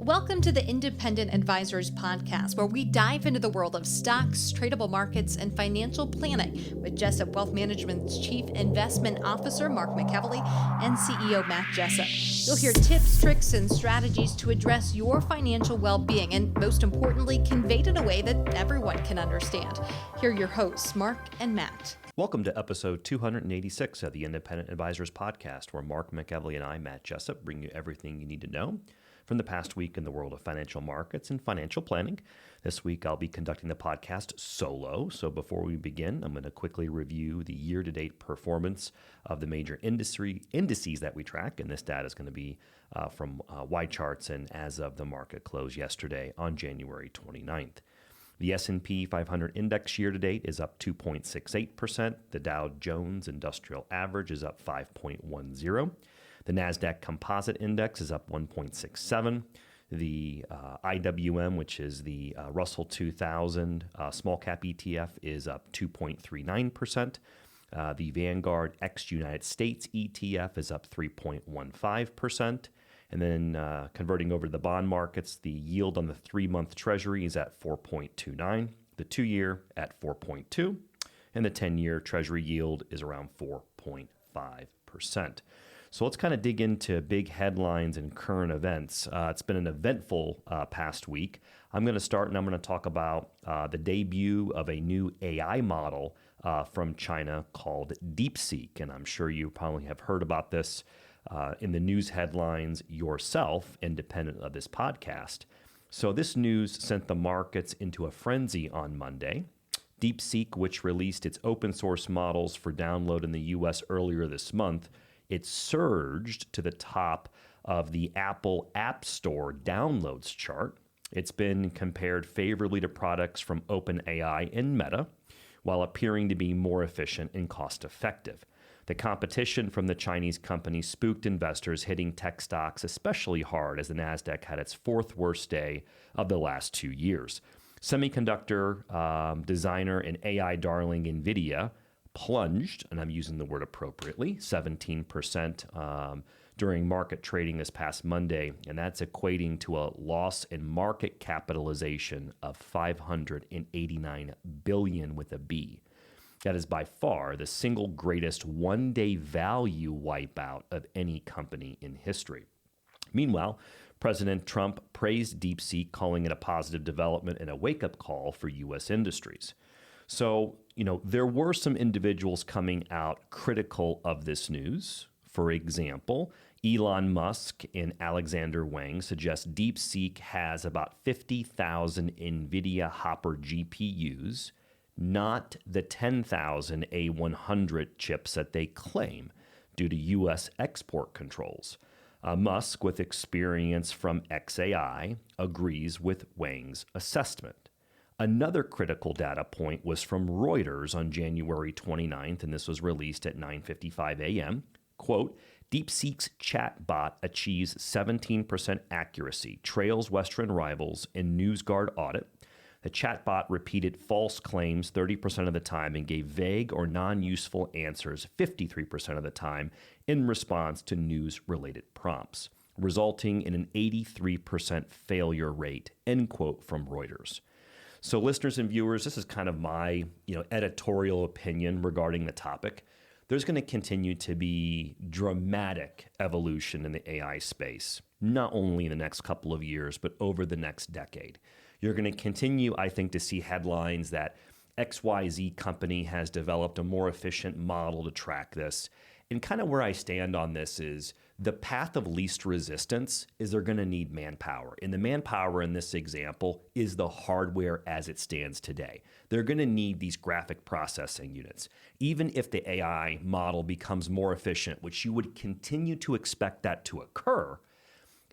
Welcome to the Independent Advisors Podcast, where we dive into the world of stocks, tradable markets, and financial planning with Jessup Wealth Management's Chief Investment Officer, Mark McEvely, and CEO, Matt Jessup. You'll hear tips, tricks, and strategies to address your financial well-being, and most importantly, conveyed in a way that everyone can understand. Here are your hosts, Mark and Matt. Welcome to episode 286 of the Independent Advisors Podcast, where Mark McEvely and I, Matt Jessup, bring you everything you need to know from the past week in the world of financial markets and financial planning. This week, I'll be conducting the podcast solo. So before we begin, I'm going to quickly review the year-to-date performance of the major indices that we track. And this data is going to be from YCharts and as of the market close yesterday on January 29th. The S&P 500 index year-to-date is up 2.68%. The Dow Jones Industrial Average is up 5.10%. The NASDAQ Composite Index is up 1.67%. The IWM, which is the Russell 2000 small cap ETF, is up 2.39%. The Vanguard ex-United States ETF is up 3.15%. And then converting over to the bond markets, the yield on the 3-month Treasury is at 4.29%, the 2-year at 4.2%, and the 10-year Treasury yield is around 4.5%. So let's kind of dig into big headlines and current events. It's been an eventful past week. I'm going to start and I'm going to talk about the debut of a new AI model from China called DeepSeek. And I'm sure you probably have heard about this in the news headlines yourself, independent of this podcast. So this news sent the markets into a frenzy on Monday. DeepSeek, which released its open source models for download in the US earlier this month, it surged to the top of the Apple App Store downloads chart. It's been compared favorably to products from OpenAI and Meta, while appearing to be more efficient and cost-effective. The competition from the Chinese company spooked investors, hitting tech stocks especially hard as the NASDAQ had its fourth worst day of the last 2 years. Semiconductor designer and AI darling NVIDIA plunged, and I'm using the word appropriately, 17% during market trading this past Monday, and that's equating to a loss in market capitalization of $589 billion with a B. That is by far the single greatest one-day value wipeout of any company in history. Meanwhile, President Trump praised DeepSeek, calling it a positive development and a wake-up call for U.S. industries. So, there were some individuals coming out critical of this news. For example, Elon Musk and Alexander Wang suggest DeepSeek has about 50,000 NVIDIA Hopper GPUs, not the 10,000 A100 chips that they claim due to U.S. export controls. Musk, with experience from xAI, agrees with Wang's assessment. Another critical data point was from Reuters on January 29th, and this was released at 9:55 a.m. Quote, DeepSeek's chatbot achieves 17% accuracy, trails Western rivals in NewsGuard audit. The chatbot repeated false claims 30% of the time and gave vague or non-useful answers 53% of the time in response to news-related prompts, resulting in an 83% failure rate, end quote from Reuters. So listeners and viewers, this is kind of my editorial opinion regarding the topic. There's going to continue to be dramatic evolution in the AI space, not only in the next couple of years, but over the next decade. You're going to continue, I think, to see headlines that XYZ company has developed a more efficient model to track this. And kind of where I stand on this is the path of least resistance is they're going to need manpower. And the manpower in this example is the hardware as it stands today. They're going to need these graphic processing units. Even if the AI model becomes more efficient, which you would continue to expect that to occur,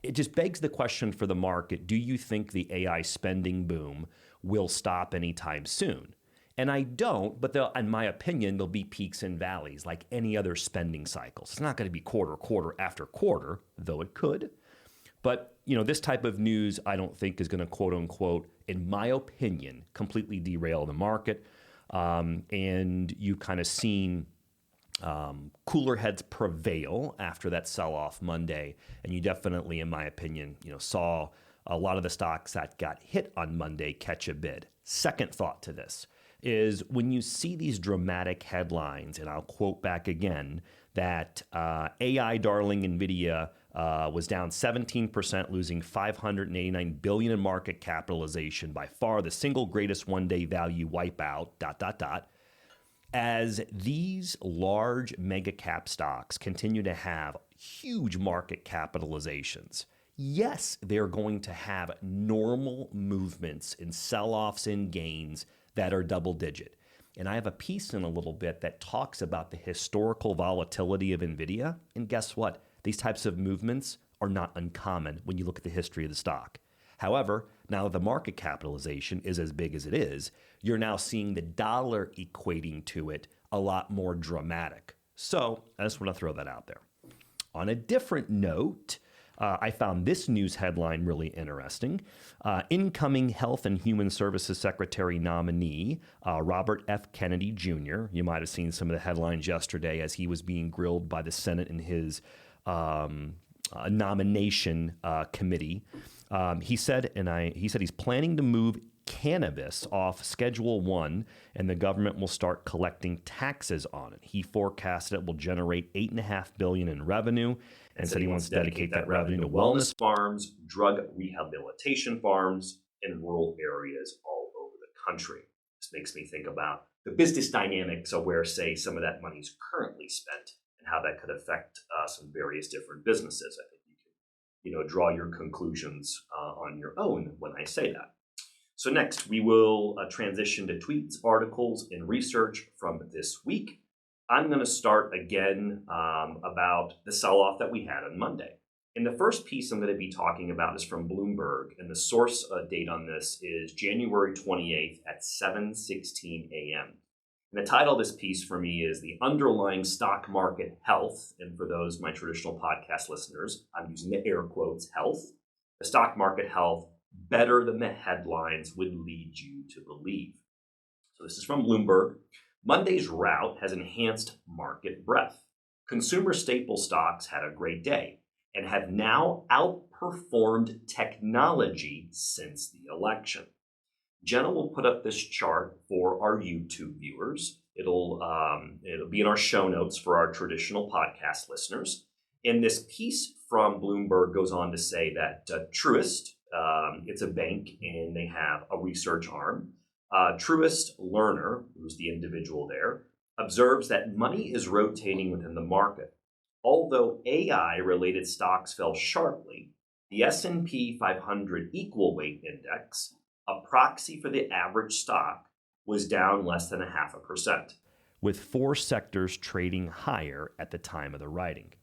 it just begs the question for the market, do you think the AI spending boom will stop anytime soon? And I don't, but in my opinion, there'll be peaks and valleys like any other spending cycles. It's not going to be quarter after quarter, though it could. But, this type of news I don't think is going to, quote unquote, in my opinion, completely derail the market. And you've kind of seen cooler heads prevail after that sell-off Monday. And you definitely, in my opinion, saw a lot of the stocks that got hit on Monday catch a bid. Second thought to this is when you see these dramatic headlines, and I'll quote back again, that AI darling NVIDIA was down 17%, losing $589 billion in market capitalization, by far the single greatest one-day value wipeout, ... As these large mega cap stocks continue to have huge market capitalizations, yes, they're going to have normal movements in sell-offs and gains that are double digit. And I have a piece in a little bit that talks about the historical volatility of NVIDIA. And guess what? These types of movements are not uncommon when you look at the history of the stock. However, now that the market capitalization is as big as it is, you're now seeing the dollar equating to it a lot more dramatic. So I just want to throw that out there. On a different note, I found this news headline really interesting. Incoming Health and Human Services Secretary nominee, Robert F. Kennedy Jr., you might have seen some of the headlines yesterday as he was being grilled by the Senate in his nomination committee. He said he's planning to move cannabis off Schedule 1 and the government will start collecting taxes on it. He forecasted it will generate $8.5 billion in revenue and said he wants to dedicate that revenue to wellness farms, drug rehabilitation farms, and rural areas all over the country. This makes me think about the business dynamics of where, say, some of that money is currently spent and how that could affect some various different businesses. I think you can, draw your conclusions on your own when I say that. So next, we will transition to tweets, articles, and research from this week. I'm going to start again about the sell-off that we had on Monday. And the first piece I'm going to be talking about is from Bloomberg, and the source date on this is January 28th at 7:16 a.m. And the title of this piece for me is The Underlying Stock Market Health. And for those, my traditional podcast listeners, I'm using the air quotes, health. The stock market health better than the headlines would lead you to believe. So this is from Bloomberg. Monday's rout has enhanced market breadth. Consumer staple stocks had a great day and have now outperformed technology since the election. Jenna will put up this chart for our YouTube viewers. It'll be in our show notes for our traditional podcast listeners. And this piece from Bloomberg goes on to say that Truist, it's a bank and they have a research arm. Truist Lerner, who's the individual there, observes that money is rotating within the market. Although AI-related stocks fell sharply, the S&P 500 Equal Weight Index, a proxy for the average stock, was down less than 0.5%. With 4 sectors trading higher at the time of the writing.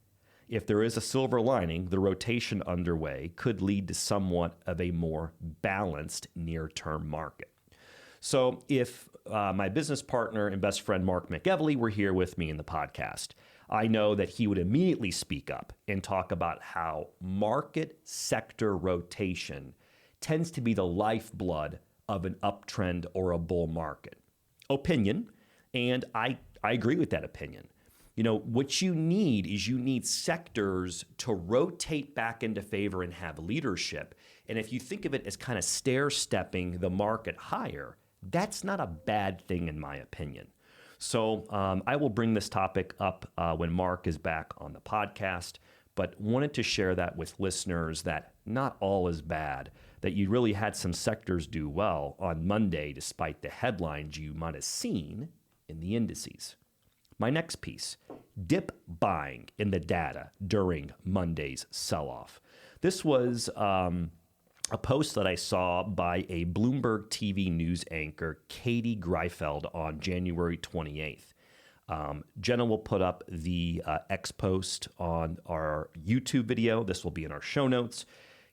If there is a silver lining, the rotation underway could lead to somewhat of a more balanced near-term market. So if my business partner and best friend Mark McEvely were here with me in the podcast, I know that he would immediately speak up and talk about how market sector rotation tends to be the lifeblood of an uptrend or a bull market. Opinion, and I agree with that opinion. What you need is sectors to rotate back into favor and have leadership. And if you think of it as kind of stair-stepping the market higher, that's not a bad thing in my opinion. So I will bring this topic up when Mark is back on the podcast, but wanted to share that with listeners that not all is bad, that you really had some sectors do well on Monday despite the headlines you might have seen in the indices. My next piece, dip buying in the data during Monday's sell-off. This was a post that I saw by a Bloomberg TV news anchor, Katie Greifeld, on January 28th. Jenna will put up the X post on our YouTube video. This will be in our show notes.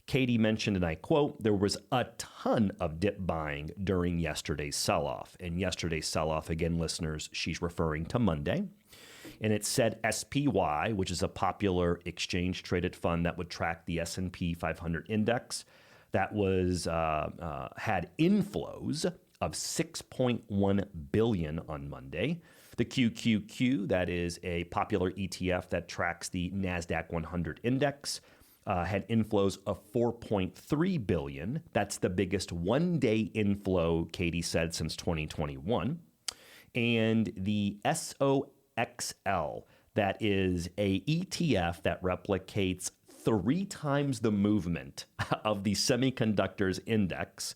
Katie mentioned, and I quote, there was a ton of dip buying during yesterday's sell-off. And yesterday's sell-off, again, listeners, she's referring to Monday. And it said SPY, which is a popular exchange-traded fund that would track the S&P 500 index, that was had inflows of $6.1 billion on Monday. The QQQ, that is a popular ETF that tracks the NASDAQ 100 index, had inflows of 4.3 billion. That's the biggest one-day inflow, Katie said, since 2021. And the SOXL, that is a ETF that replicates 3 times the movement of the semiconductors index.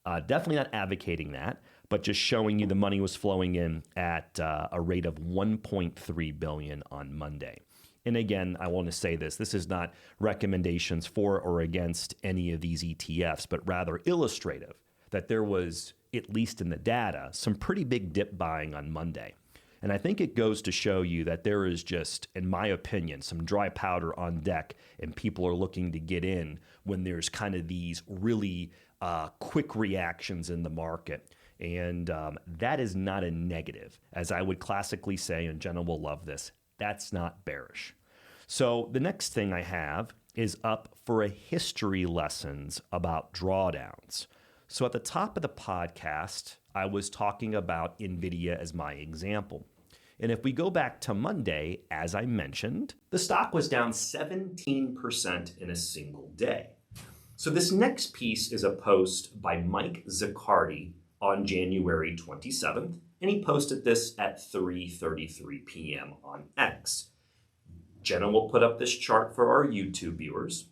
Definitely not advocating that, but just showing you the money was flowing in at a rate of 1.3 billion on Monday. And again, I want to say this is not recommendations for or against any of these ETFs, but rather illustrative that there was, at least in the data, some pretty big dip buying on Monday. And I think it goes to show you that there is just, in my opinion, some dry powder on deck and people are looking to get in when there's kind of these really quick reactions in the market. And that is not a negative. As I would classically say, and Jenna will love this, that's not bearish. So the next thing I have is up for a history lessons about drawdowns. So at the top of the podcast, I was talking about NVIDIA as my example. And if we go back to Monday, as I mentioned, the stock was down 17% in a single day. So this next piece is a post by Mike Zaccardi on January 27th, and he posted this at 3:33 p.m. on X. Jenna will put up this chart for our YouTube viewers.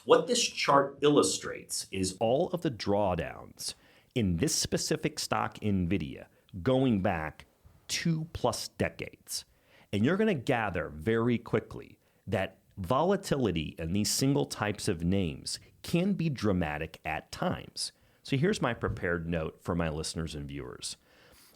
What this chart illustrates is all of the drawdowns in this specific stock, NVIDIA, going back 2+ decades. And you're going to gather very quickly that volatility in these single types of names can be dramatic at times. So here's my prepared note for my listeners and viewers.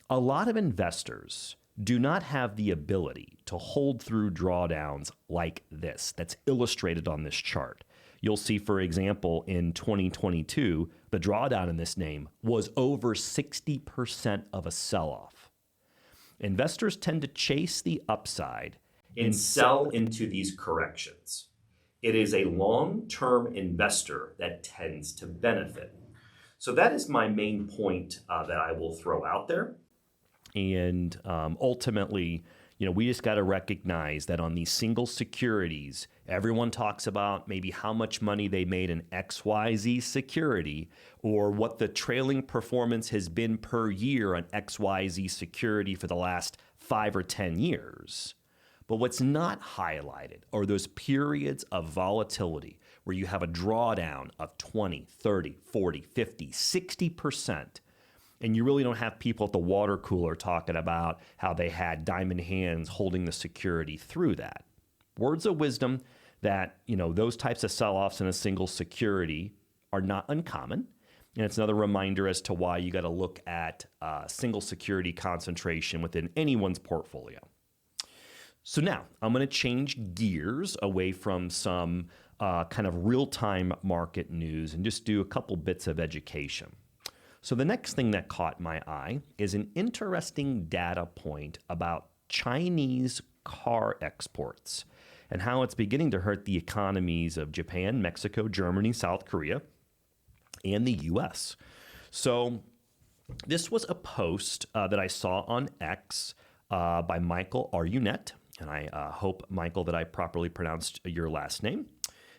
A lot of investors do not have the ability to hold through drawdowns like this that's illustrated on this chart. You'll see, for example, in 2022, the drawdown in this name was over 60% of a sell-off. Investors tend to chase the upside and sell into these corrections. It is a long-term investor that tends to benefit. So that is my main point that I will throw out there. And ultimately, we just got to recognize that on these single securities, everyone talks about maybe how much money they made in XYZ security or what the trailing performance has been per year on XYZ security for the last 5 or 10 years. But what's not highlighted are those periods of volatility where you have a drawdown of 20, 30, 40, 50, 60%. And you really don't have people at the water cooler talking about how they had diamond hands holding the security through that. Words of wisdom that, those types of sell-offs in a single security are not uncommon. And it's another reminder as to why you got to look at single security concentration within anyone's portfolio. So now I'm going to change gears away from some kind of real-time market news and just do a couple bits of education. So the next thing that caught my eye is an interesting data point about Chinese car exports and how it's beginning to hurt the economies of Japan, Mexico, Germany, South Korea, and the U.S. So this was a post that I saw on X by Michael Arunet, and I hope, Michael, that I properly pronounced your last name.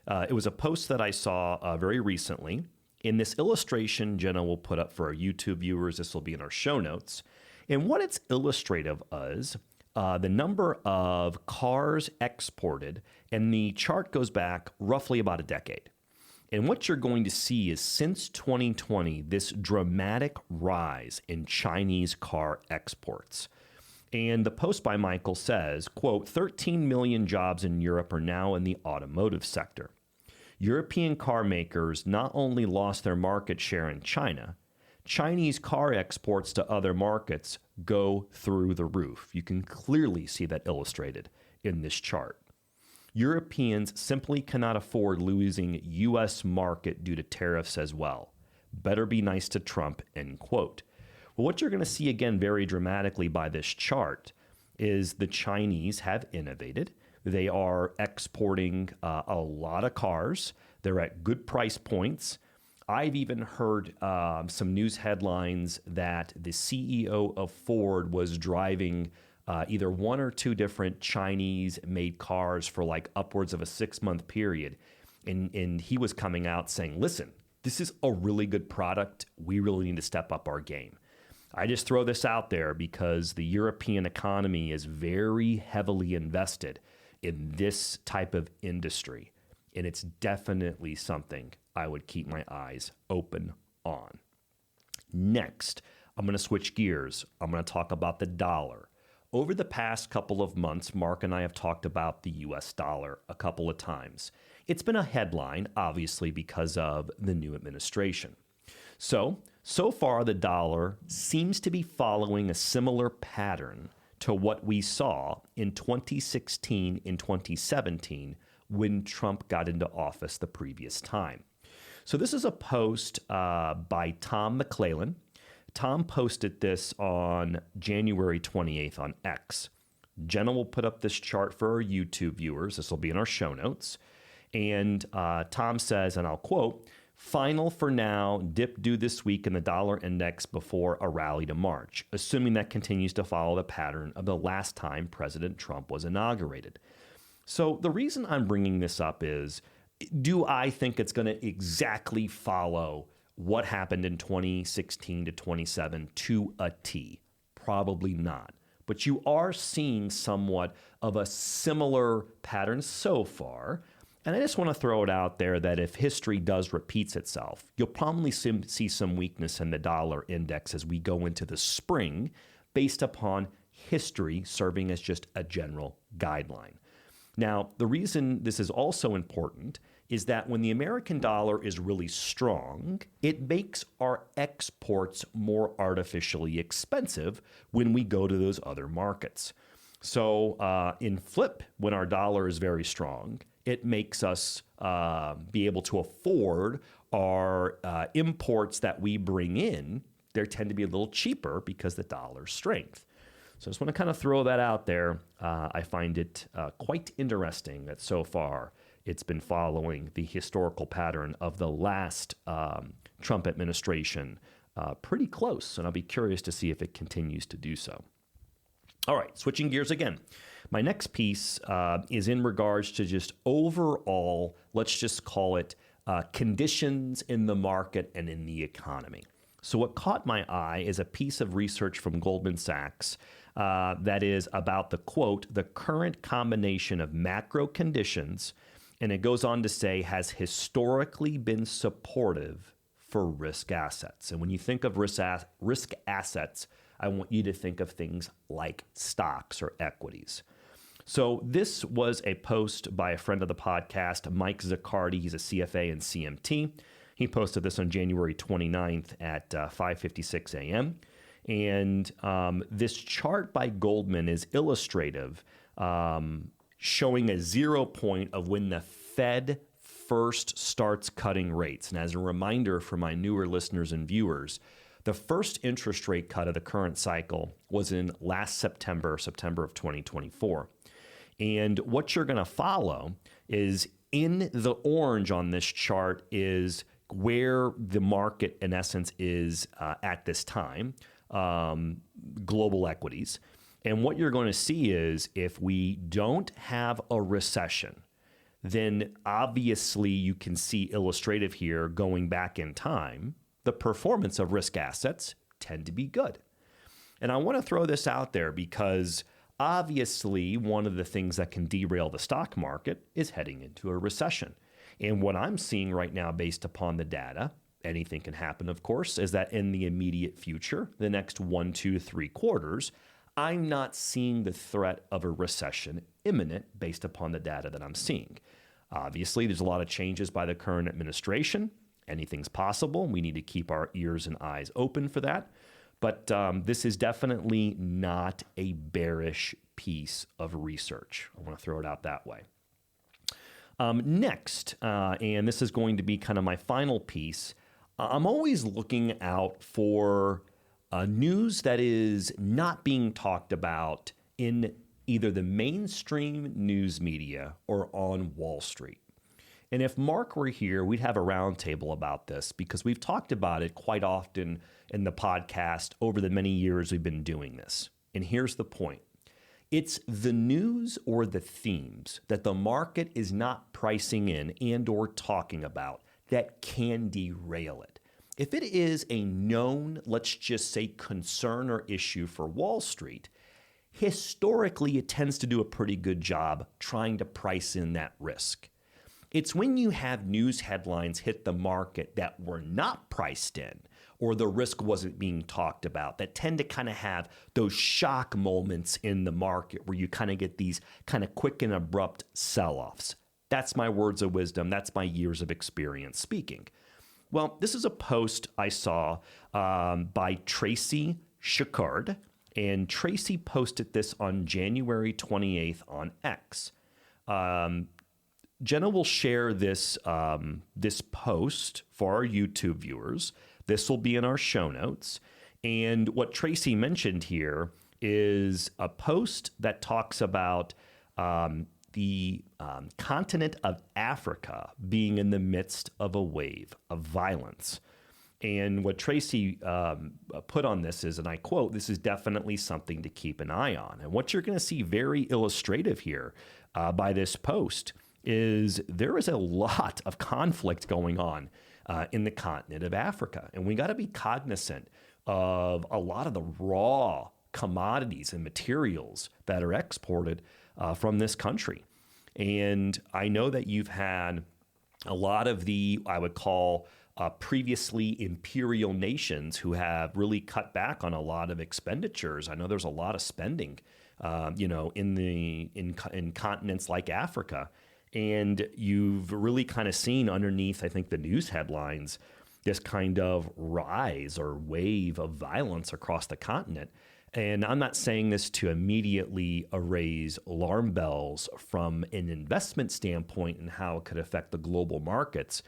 It was a post that I saw very recently. In this illustration, Jenna will put up for our YouTube viewers. This will be in our show notes. And what it's illustrative is the number of cars exported, and the chart goes back roughly about a decade. And what you're going to see is since 2020, this dramatic rise in Chinese car exports. And the post by Michael says, quote, 13 million jobs in Europe are now in the automotive sector. European car makers not only lost their market share in China, Chinese car exports to other markets go through the roof. You can clearly see that illustrated in this chart. Europeans simply cannot afford losing U.S. market due to tariffs as well. Better be nice to Trump, end quote. Well, what you're going to see again very dramatically by this chart is the Chinese have innovated. They are exporting a lot of cars. They're at good price points. I've even heard some news headlines that the CEO of Ford was driving either 1 or 2 different Chinese-made cars for like upwards of a 6-month period. And he was coming out saying, listen, this is a really good product. We really need to step up our game. I just throw this out there because the European economy is very heavily invested in this type of industry. And it's definitely something I would keep my eyes open on. Next, I'm going to switch gears. I'm going to talk about the dollar. Over the past couple of months, Mark and I have talked about the US dollar a couple of times. It's been a headline, obviously, because of the new administration. So far, the dollar seems to be following a similar pattern to what we saw in 2016 and 2017 when Trump got into office the previous time. So this is a post by Tom McClellan. Tom posted this on January 28th on X. Jenna will put up this chart for our YouTube viewers. This will be in our show notes. And Tom says, and I'll quote, "Final for now, dip due this week in the dollar index before a rally to March, assuming that continues to follow the pattern of the last time President Trump was inaugurated." So the reason I'm bringing this up is, do I think it's going to exactly follow what happened in 2016 to 27 to a T? Probably not. But you are seeing somewhat of a similar pattern so far. And I just want to throw it out there that if history does repeat itself, you'll probably see some weakness in the dollar index as we go into the spring based upon history serving as just a general guideline. Now, the reason this is also important is that when the American dollar is really strong, it makes our exports more artificially expensive when we go to those other markets. So in flip, when our dollar is very strong, it makes us be able to afford our imports that we bring in. They tend to be a little cheaper because the dollar's strength. So I just want to kind of throw that out there. I find it quite interesting that so far it's been following the historical pattern of the last Trump administration pretty close, and I'll be curious to see if it continues to do so. All right, switching gears again. My next piece is in regards to just overall, let's just call it conditions in the market and in the economy. So what caught my eye is a piece of research from Goldman Sachs that is about the, quote, "the current combination of macro conditions," and it goes on to say, "has historically been supportive for risk assets." And when you think of risk assets, I want you to think of things like stocks or equities. So this was a post by a friend of the podcast, Mike Zaccardi. He's a CFA and CMT. He posted this on January 29th at 5:56 a.m. And this chart by Goldman is illustrative, showing a 0 point of when the Fed first starts cutting rates. And as a reminder for my newer listeners and viewers, the first interest rate cut of the current cycle was in last September of 2024. And what you're going to follow is in the orange on this chart is where the market, in essence, is at this time, global equities. And what you're going to see is if we don't have a recession, then obviously you can see illustrative here going back in time, the performance of risk assets tend to be good. And I want to throw this out there because obviously one of the things that can derail the stock market is heading into a recession. And what I'm seeing right now based upon the data, anything can happen, of course, is that in the immediate future, the next 1, 2, 3 quarters, I'm not seeing the threat of a recession imminent based upon the data that I'm seeing. Obviously, there's a lot of changes by the current administration. Anything's possible. We need to keep our ears and eyes open for that. But this is definitely not a bearish piece of research. I want to throw it out that way. Next, and this is going to be kind of my final piece, I'm always looking out for news that is not being talked about in either the mainstream news media or on Wall Street. And if Mark were here, we'd have a roundtable about this because we've talked about it quite often in the podcast over the many years we've been doing this. And here's the point. It's the news or the themes that the market is not pricing in and or talking about that can derail it. If it is a known, let's just say, concern or issue for Wall Street, historically it tends to do a pretty good job trying to price in that risk. It's when you have news headlines hit the market that were not priced in or the risk wasn't being talked about that tend to kind of have those shock moments in the market where you kind of get these kind of quick and abrupt sell-offs. That's my words of wisdom. That's my years of experience speaking. Well, this is a post I saw by Tracy Shakard, and Tracy posted this on January 28th on X. Jenna will share this this post for our YouTube viewers. This will be in our show notes. And what Tracy mentioned here is a post that talks about the continent of Africa being in the midst of a wave of violence. And what Tracy put on this is, and I quote, "This is definitely something to keep an eye on." And what you're going to see very illustrative here by this post is there is a lot of conflict going on in the continent of Africa. And we got to be cognizant of a lot of the raw commodities and materials that are exported from this country. And I know that you've had a lot of the, I would call, previously imperial nations who have really cut back on a lot of expenditures. I know there's a lot of spending, in continents like Africa. And you've really kind of seen underneath, I think, the news headlines, this kind of rise or wave of violence across the continent. And I'm not saying this to immediately raise alarm bells from an investment standpoint and how it could affect the global markets.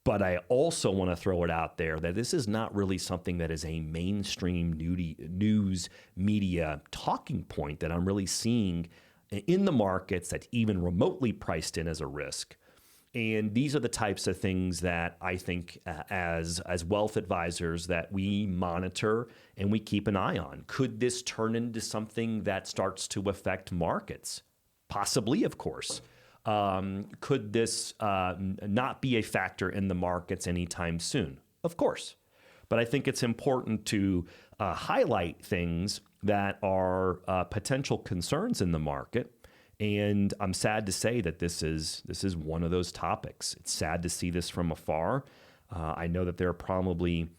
But I also want to throw it out there that this is not really something that is a mainstream news media talking point that I'm really seeing in the markets that's even remotely priced in as a risk. And these are the types of things that I think as wealth advisors that we monitor and we keep an eye on. Could this turn into something that starts to affect markets? Possibly, of course. Could this not be a factor in the markets anytime soon? Of course. But I think it's important to highlight things that are potential concerns in the market. And I'm sad to say that this is one of those topics. It's sad to see this from afar. I know that there are probably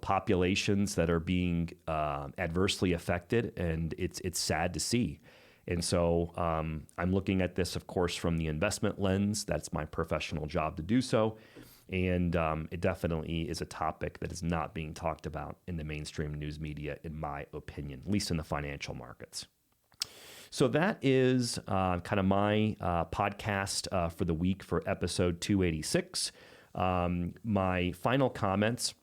populations that are being adversely affected, and it's sad to see. And so I'm looking at this, of course, from the investment lens. That's my professional job to do so. And it definitely is a topic that is not being talked about in the mainstream news media, in my opinion, at least in the financial markets. So that is kind of my podcast for the week for episode 286. My final comments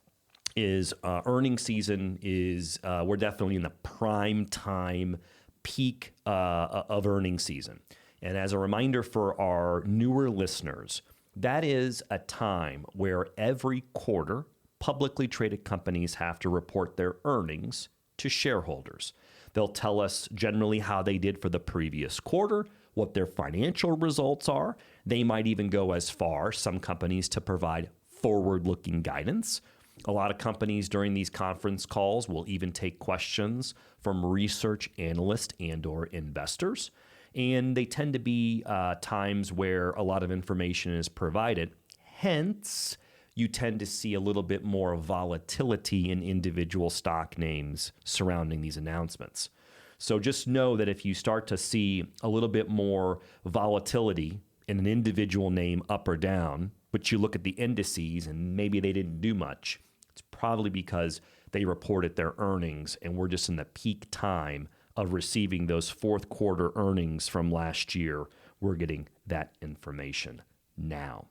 is earnings season is, we're definitely in the prime time peak of earnings season. And as a reminder for our newer listeners, that is a time where every quarter publicly traded companies have to report their earnings to shareholders. They'll tell us generally how they did for the previous quarter, what their financial results are. They might even go as far, some companies, to provide forward-looking guidance. A lot of companies during these conference calls will even take questions from research analysts and or investors. And they tend to be times where a lot of information is provided. Hence, you tend to see a little bit more volatility in individual stock names surrounding these announcements. So just know that if you start to see a little bit more volatility in an individual name up or down, but you look at the indices and maybe they didn't do much, it's probably because they reported their earnings and we're just in the peak time of receiving those fourth quarter earnings from last year. We're getting that information now.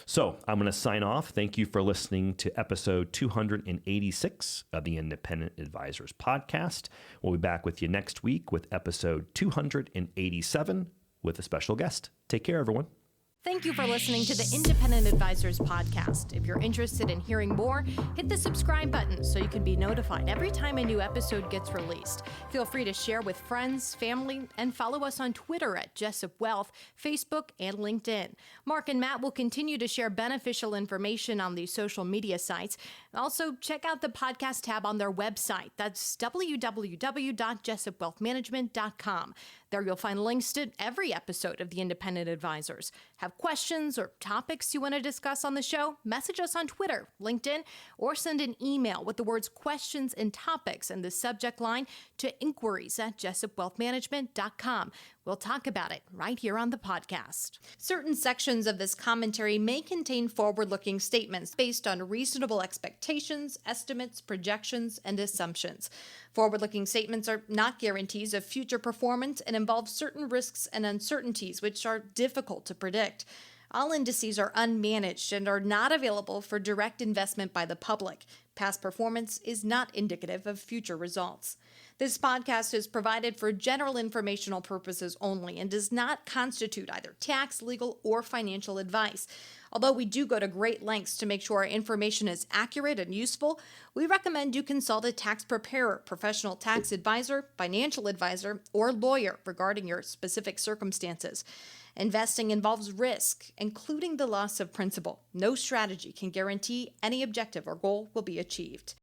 So I'm going to sign off. Thank you for listening to episode 286 of the Independent Advisors Podcast. We'll be back with you next week with episode 287 with a special guest. Take care, everyone. Thank you for listening to the Independent Advisors Podcast. If you're interested in hearing more, hit the subscribe button so you can be notified every time a new episode gets released. Feel free to share with friends, family, and follow us on Twitter at Jessup Wealth, Facebook, and LinkedIn. Mark and Matt will continue to share beneficial information on these social media sites. Also, check out the podcast tab on their website. That's www.jessupwealthmanagement.com. There you'll find links to every episode of The Independent Advisors. Have questions or topics you want to discuss on the show? Message us on Twitter, LinkedIn, or send an email with the words questions and topics in the subject line to inquiries@jessupwealthmanagement.com. We'll talk about it right here on the podcast. Certain sections of this commentary may contain forward-looking statements based on reasonable expectations, estimates, projections, and assumptions. Forward-looking statements are not guarantees of future performance and involve certain risks and uncertainties which are difficult to predict. All indices are unmanaged and are not available for direct investment by the public. Past performance is not indicative of future results. This podcast is provided for general informational purposes only and does not constitute either tax, legal, or financial advice. Although we do go to great lengths to make sure our information is accurate and useful, we recommend you consult a tax preparer, professional tax advisor, financial advisor, or lawyer regarding your specific circumstances. Investing involves risk, including the loss of principal. No strategy can guarantee any objective or goal will be achieved.